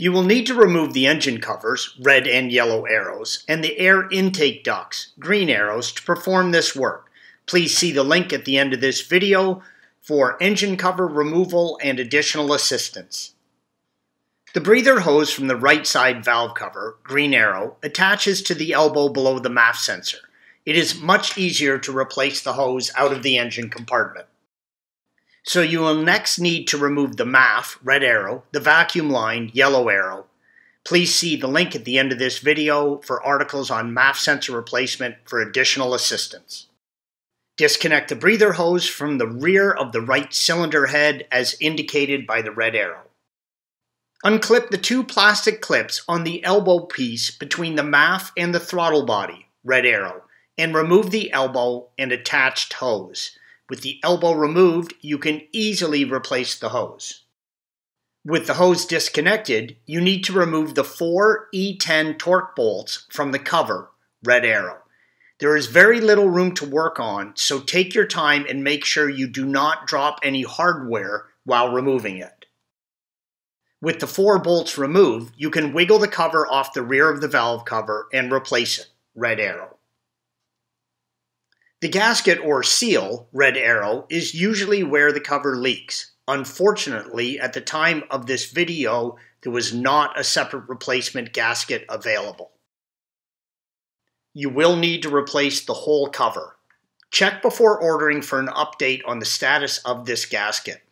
You will need to remove the engine covers, red and yellow arrows, and the air intake ducts, green arrows, to perform this work. Please see the link at the end of this video for engine cover removal and additional assistance. The breather hose from the right side valve cover, green arrow, attaches to the elbow below the MAF sensor. It is much easier to replace the hose out of the engine compartment. So you will next need to remove the MAF, red arrow, the vacuum line, yellow arrow. Please see the link at the end of this video for articles on MAF sensor replacement for additional assistance. Disconnect the breather hose from the rear of the right cylinder head as indicated by the red arrow. Unclip the two plastic clips on the elbow piece between the MAF and the throttle body, red arrow, and remove the elbow and attached hose. With the elbow removed, you can easily replace the hose. With the hose disconnected, you need to remove the 4 E10 torque bolts from the cover, red arrow. There is very little room to work on, so take your time and make sure you do not drop any hardware while removing it. With the 4 bolts removed, you can wiggle the cover off the rear of the valve cover and replace it, red arrow. The gasket or seal, red arrow, is usually where the cover leaks. Unfortunately, at the time of this video, there was not a separate replacement gasket available. You will need to replace the whole cover. Check before ordering for an update on the status of this gasket.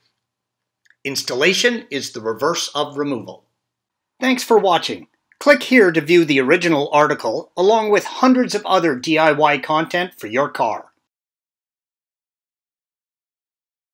Installation is the reverse of removal. Thanks for watching. Click here to view the original article along with hundreds of other DIY content for your car.